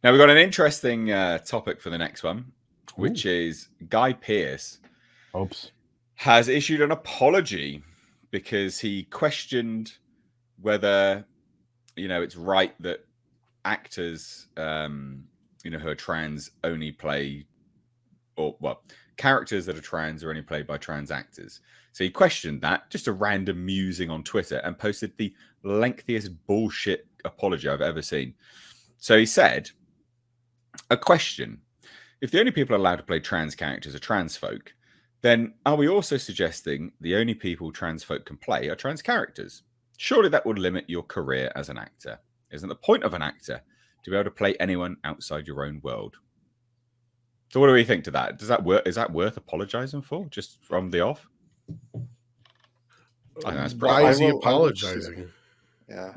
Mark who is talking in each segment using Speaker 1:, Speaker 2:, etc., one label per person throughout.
Speaker 1: Now, we've got an interesting topic for the next one, which
Speaker 2: Ooh.
Speaker 1: is Guy Pearce
Speaker 2: Oops.
Speaker 1: has issued an apology because he questioned whether, it's right that actors, who are trans only play, characters that are trans are only played by trans actors. So he questioned that, just a random musing on Twitter, and posted the lengthiest bullshit apology I've ever seen. So he said, a question. If the only people allowed to play trans characters are trans folk, then are we also suggesting the only people trans folk can play are trans characters? Surely that would limit your career as an actor. Isn't the point of an actor to be able to play anyone outside your own world? So what do we think to that? Does that work? Is that worth apologizing for just from the off? I think that's pretty
Speaker 2: Why is he
Speaker 3: I will
Speaker 2: apologizing?
Speaker 3: Yeah.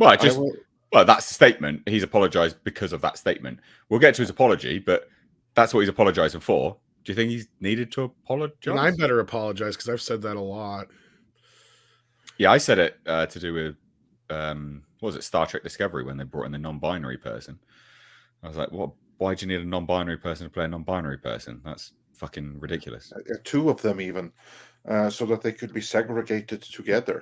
Speaker 1: Well, that's the statement. He's apologized because of that statement. We'll get to his apology, but that's what he's apologizing for. Do you think he's needed to apologize?
Speaker 2: And I better apologize because I've said that a lot.
Speaker 1: Yeah, I said it to do with what was it, Star Trek Discovery, when they brought in the non-binary person. I was like, what? Why do you need a non-binary person to play a non-binary person? That's fucking ridiculous.
Speaker 3: Two of them even, so that they could be segregated together.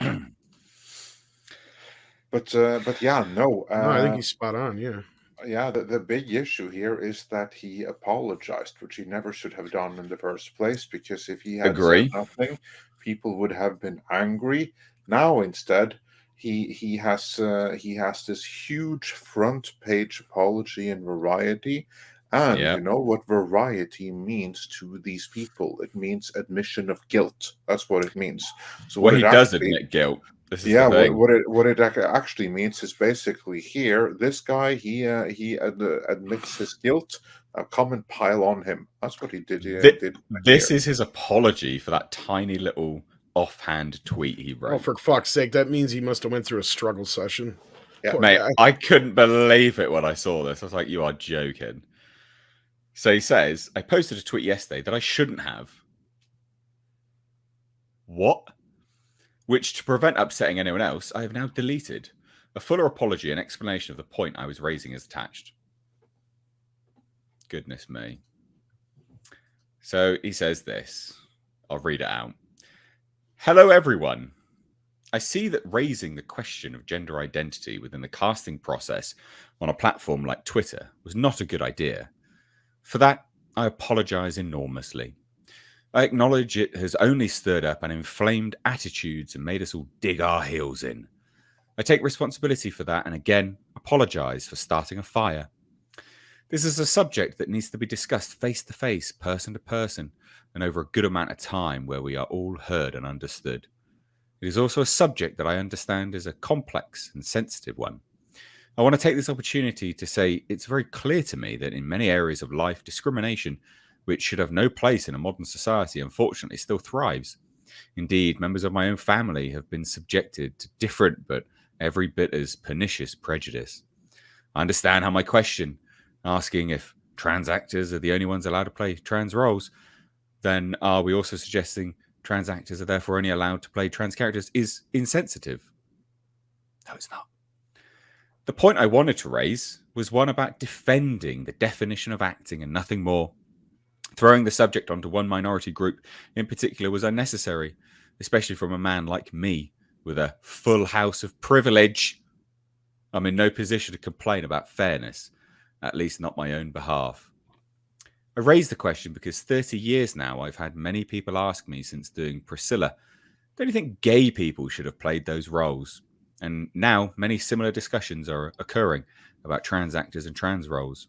Speaker 3: But yeah, no.
Speaker 2: No, I think he's spot on. Yeah.
Speaker 3: Yeah, the big issue here is that he apologized, which he never should have done in the first place, because if he had said nothing, people would have been angry. Now instead, he has this huge front page apology in Variety, and you know what Variety means to these people? It means admission of guilt. That's what it means. So
Speaker 1: he does admit guilt.
Speaker 3: Yeah, what it actually means is basically here, this guy he admits his guilt. Come and pile on him. That's what he did.
Speaker 1: This is his apology for that tiny little offhand tweet he wrote.
Speaker 2: Oh, for fuck's sake! That means he must have went through a struggle session.
Speaker 1: Yeah, mate, I couldn't believe it when I saw this. I was like, "You are joking." So he says, "I posted a tweet yesterday that I shouldn't have." What? Which, to prevent upsetting anyone else, I have now deleted. A fuller apology and explanation of the point I was raising is attached. Goodness me. So he says this. I'll read it out. Hello, everyone. I see that raising the question of gender identity within the casting process on a platform like Twitter was not a good idea. For that, I apologize enormously. I acknowledge it has only stirred up an inflamed attitudes and made us all dig our heels in. I take responsibility for that and again apologize for starting a fire. This is a subject that needs to be discussed face to face, person to person, and over a good amount of time where we are all heard and understood. It is also a subject that I understand is a complex and sensitive one. I want to take this opportunity to say it's very clear to me that in many areas of life, discrimination, which should have no place in a modern society, unfortunately still thrives. Indeed, members of my own family have been subjected to different but every bit as pernicious prejudice. I understand how my question, asking if trans actors are the only ones allowed to play trans roles, then are we also suggesting trans actors are therefore only allowed to play trans characters, is insensitive? No, it's not. The point I wanted to raise was one about defending the definition of acting and nothing more. Throwing the subject onto one minority group in particular was unnecessary, especially from a man like me with a full house of privilege. I'm in no position to complain about fairness, at least not my own behalf. I raised the question because 30 years now I've had many people ask me since doing Priscilla, don't you think gay people should have played those roles? And now many similar discussions are occurring about trans actors and trans roles.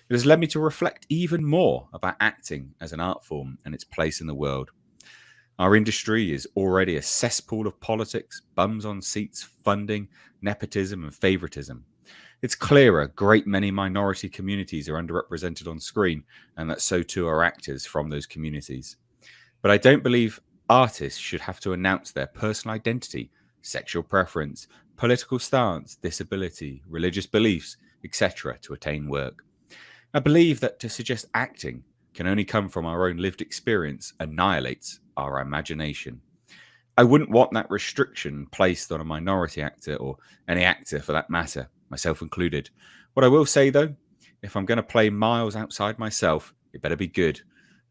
Speaker 1: It has led me to reflect even more about acting as an art form and its place in the world. Our industry is already a cesspool of politics, bums on seats, funding, nepotism, and favoritism. It's clear a great many minority communities are underrepresented on screen, and that so too are actors from those communities. But I don't believe artists should have to announce their personal identity, sexual preference, political stance, disability, religious beliefs, etc. to attain work. I believe that to suggest acting can only come from our own lived experience annihilates our imagination. I wouldn't want that restriction placed on a minority actor or any actor for that matter, myself included. What I will say, though, If I'm going to play miles outside myself, it better be good.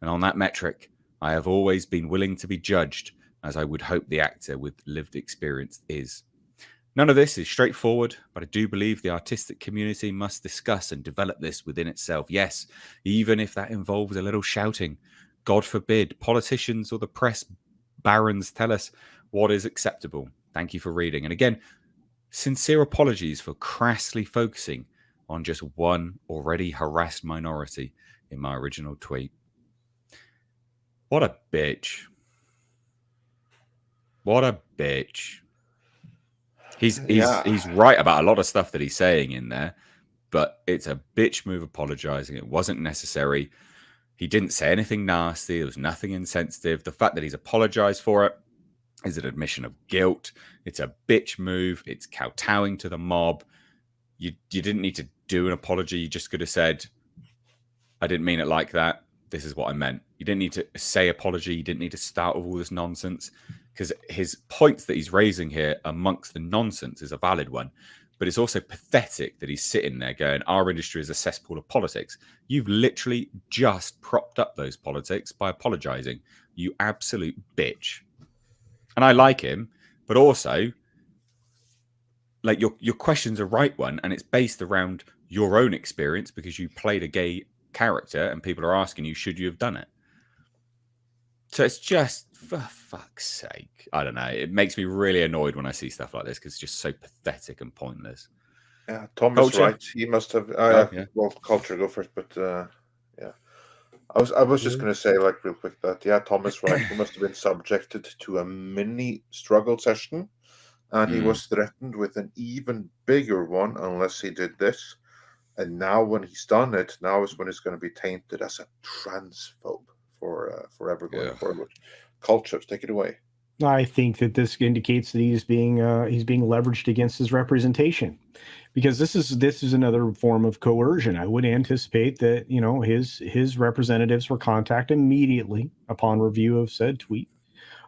Speaker 1: And on that metric, I have always been willing to be judged, as I would hope the actor with lived experience is. None of this is straightforward, but I do believe the artistic community must discuss and develop this within itself. Yes, even if that involves a little shouting. God forbid politicians or the press barons tell us what is acceptable. Thank you for reading. And again, sincere apologies for crassly focusing on just one already harassed minority in my original tweet. What a bitch. What a bitch. He's right about a lot of stuff that he's saying in there, but it's a bitch move apologizing. It wasn't necessary. He didn't say anything nasty. There was nothing insensitive. The fact that he's apologized for it is an admission of guilt. It's a bitch move. It's kowtowing to the mob. You didn't need to do an apology. You just could have said, I didn't mean it like that. This is what I meant. You didn't need to say apology. You didn't need to start with all this nonsense, because his points that he's raising here amongst the nonsense is a valid one. But it's also pathetic that he's sitting there going, our industry is a cesspool of politics. You've literally just propped up those politics by apologizing. You absolute bitch. And I like him, but also, like, your question's a right one, and it's based around your own experience because you played a gay character and people are asking you, should you have done it? So it's just, for fuck's sake, I don't know. It makes me really annoyed when I see stuff like this because it's just so pathetic and pointless.
Speaker 3: Yeah, Tom is right. He must have.
Speaker 1: Yeah.
Speaker 3: Well, Culture, go first, but yeah. I was just going to say, like, real quick that, yeah, Tom is right. He must have been subjected to a mini struggle session, and he was threatened with an even bigger one unless he did this. And now, when he's done it, now is when he's going to be tainted as a transphobe for forever going forward. Culture, take it away.
Speaker 4: I think that this indicates that he's being leveraged against his representation, because this is another form of coercion. I would anticipate that his representatives were contacted immediately upon review of said tweet.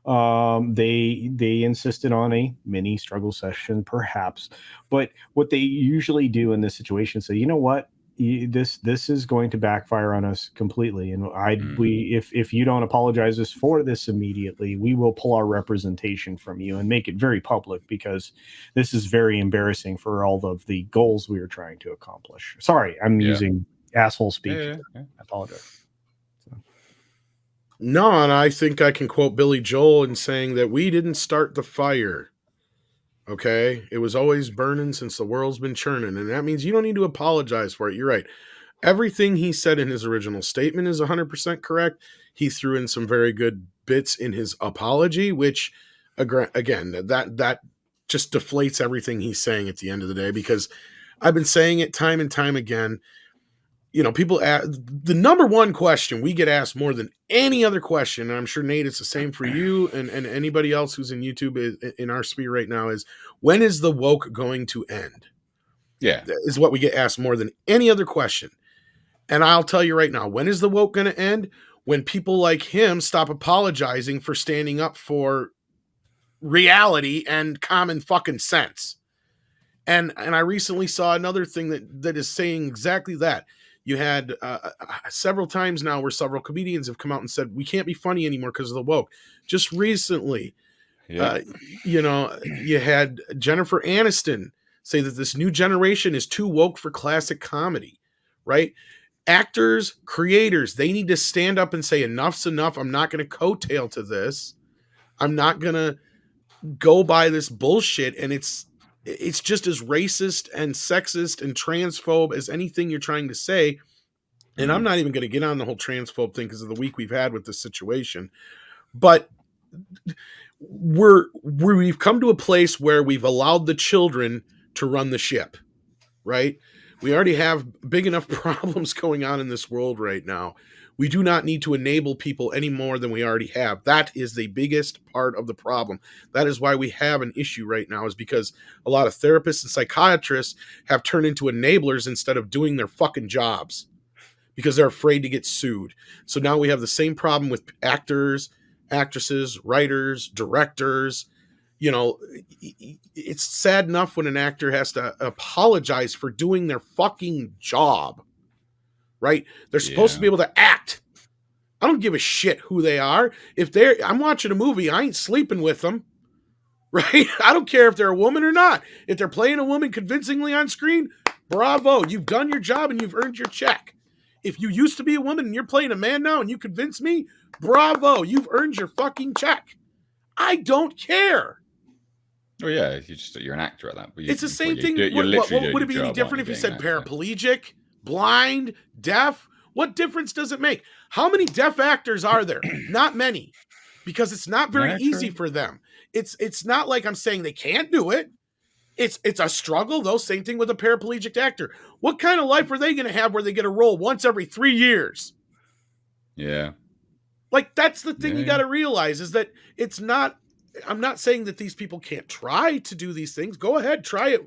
Speaker 4: They insisted on a mini struggle session, perhaps, but what they usually do in this situation is say, you know what, this is going to backfire on us completely, and if you don't apologize us for this immediately, we will pull our representation from you and make it very public, because this is very embarrassing for all of the goals we are trying to accomplish. Sorry, I'm using asshole speak. I apologize.
Speaker 2: No, and I think I can quote Billy Joel in saying that we didn't start the fire. Okay? It was always burning since the world's been churning. And that means you don't need to apologize for it. You're right. Everything he said in his original statement is 100% correct. He threw in some very good bits in his apology, which, again, that just deflates everything he's saying at the end of the day, because I've been saying it time and time again. People ask, the number one question we get asked more than any other question, and I'm sure, Nate, it's the same for you and anybody else who's in YouTube in our sphere right now, is, when is the woke going to end?
Speaker 1: Yeah.
Speaker 2: That is what we get asked more than any other question. And I'll tell you right now, when is the woke going to end? When people like him stop apologizing for standing up for reality and common fucking sense. And I recently saw another thing that is saying exactly that. You had several times now where several comedians have come out and said, we can't be funny anymore because of the woke. Just recently, you had Jennifer Aniston say that this new generation is too woke for classic comedy, right? Actors, creators, they need to stand up and say, enough's enough. I'm not going to coattail to this. I'm not going to go by this bullshit. And it's just as racist and sexist and transphobe as anything you're trying to say. And I'm not even going to get on the whole transphobe thing because of the week we've had with this situation. But we've come to a place where we've allowed the children to run the ship, right? We already have big enough problems going on in this world right now. We do not need to enable people any more than we already have. That is the biggest part of the problem. That is why we have an issue right now, is because a lot of therapists and psychiatrists have turned into enablers instead of doing their fucking jobs because they're afraid to get sued. So now we have the same problem with actors, actresses, writers, directors. It's sad enough when an actor has to apologize for doing their fucking job. right? They're supposed to be able to act. I don't give a shit who they are. I'm watching a movie, I ain't sleeping with them, right? I don't care if they're a woman or not. If they're playing a woman convincingly on screen, bravo, you've done your job and you've earned your check. If you used to be a woman and you're playing a man now and you convince me, bravo, you've earned your fucking check. I don't care.
Speaker 1: Oh yeah, you're an actor at that.
Speaker 2: It's the same thing. What would it be any different if you said paraplegic, blind, deaf? What difference does it make? How many deaf actors are there? Not many, because it's not very easy for them. It's not like I'm saying they can't do it. It's a struggle, though. Same thing with a paraplegic actor. What kind of life are they going to have where they get a role once every 3 years?
Speaker 1: Yeah.
Speaker 2: Like, that's the thing you got to realize, is that it's not, I'm not saying that these people can't try to do these things. Go ahead, try it.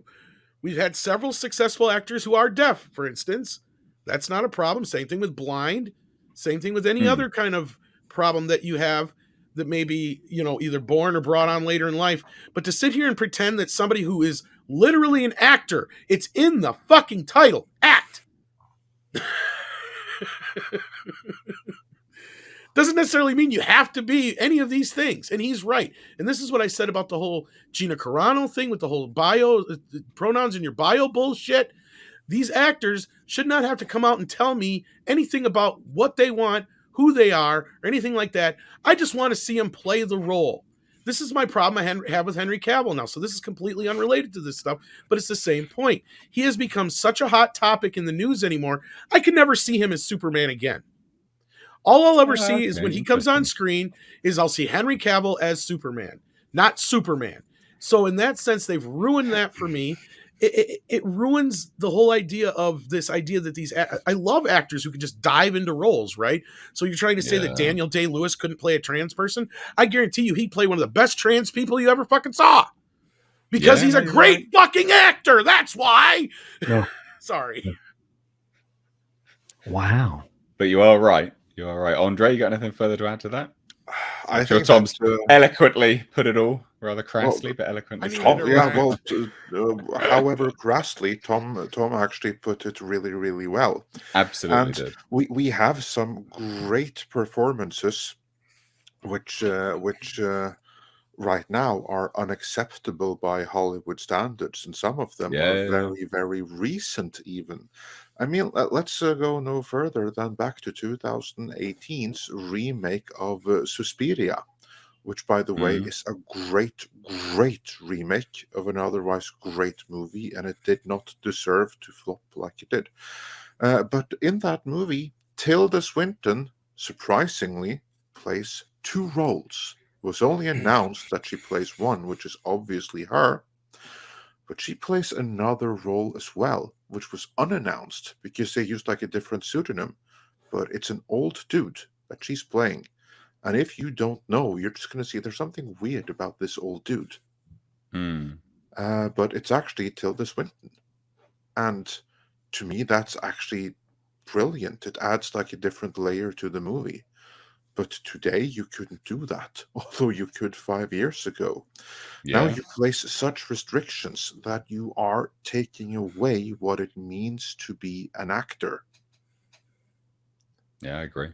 Speaker 2: We've had several successful actors who are deaf, for instance. That's not a problem. Same thing with blind. Same thing with any other kind of problem that you have that may be, either born or brought on later in life. But to sit here and pretend that somebody who is literally an actor, it's in the fucking title, act, doesn't necessarily mean you have to be any of these things. And he's right. And this is what I said about the whole Gina Carano thing with the whole pronouns in your bio bullshit. These actors should not have to come out and tell me anything about what they want, who they are, or anything like that. I just want to see them play the role. This is my problem I have with Henry Cavill now. So this is completely unrelated to this stuff, but it's the same point. He has become such a hot topic in the news anymore. I can never see him as Superman again. All I'll ever see is when he comes on screen is I'll see Henry Cavill as Superman, not Superman. So in that sense, they've ruined that for me. It ruins the whole idea of this idea that I love actors who can just dive into roles, right? So you're trying to say that Daniel Day-Lewis couldn't play a trans person? I guarantee you he'd play one of the best trans people you ever fucking saw. Because he's a great fucking actor. That's why.
Speaker 4: No.
Speaker 2: Sorry.
Speaker 4: Wow.
Speaker 1: But you are right. You are right. Andre, you got anything further to add to that?
Speaker 3: I
Speaker 1: think Tom's eloquently put it all, rather crassly, but eloquently.
Speaker 3: However crassly, Tom actually put it really, really well.
Speaker 1: Absolutely
Speaker 3: and
Speaker 1: did.
Speaker 3: We have some great performances, which right now are unacceptable by Hollywood standards, and some of them are very, very recent even. I mean, let's go no further than back to 2018's remake of Suspiria, which, by the way, is a great, great remake of an otherwise great movie, and it did not deserve to flop like it did. But in that movie, Tilda Swinton, surprisingly, plays 2 roles. It was only announced that she plays one, which is obviously her, but she plays another role as well, which was unannounced because they used like a different pseudonym, but it's an old dude that she's playing. And if you don't know, you're just going to see there's something weird about this old dude. But it's actually Tilda Swinton. And to me, that's actually brilliant. It adds like a different layer to the movie. But today you couldn't do that, although you could 5 years ago. Now you place such restrictions that you are taking away what it means to be an actor.
Speaker 1: Yeah, I agree.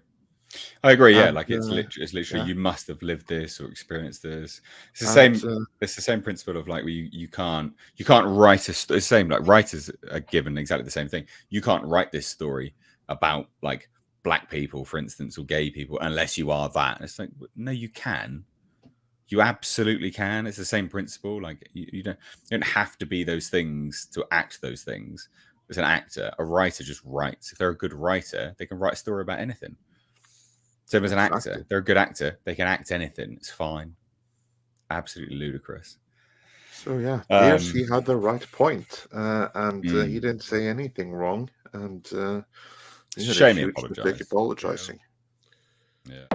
Speaker 1: Yeah, like it's literally you must have lived this or experienced this. It's the same. It's the same principle of like you can't write it's the same. Like writers are given exactly the same thing. You can't write this story about like Black people, for instance, or gay people, unless you are that. It's like, no, you can. You absolutely can. It's the same principle. Like you don't have to be those things to act those things. As an actor, a writer just writes. If they're a good writer, they can write a story about anything. Same as an actor. They're a good actor. They can act anything. It's fine. Absolutely ludicrous.
Speaker 3: So yeah, Pearce, he had the right point, and he didn't say anything wrong. And
Speaker 1: it's a shame he apologized.
Speaker 3: Apologizing.
Speaker 1: Yeah.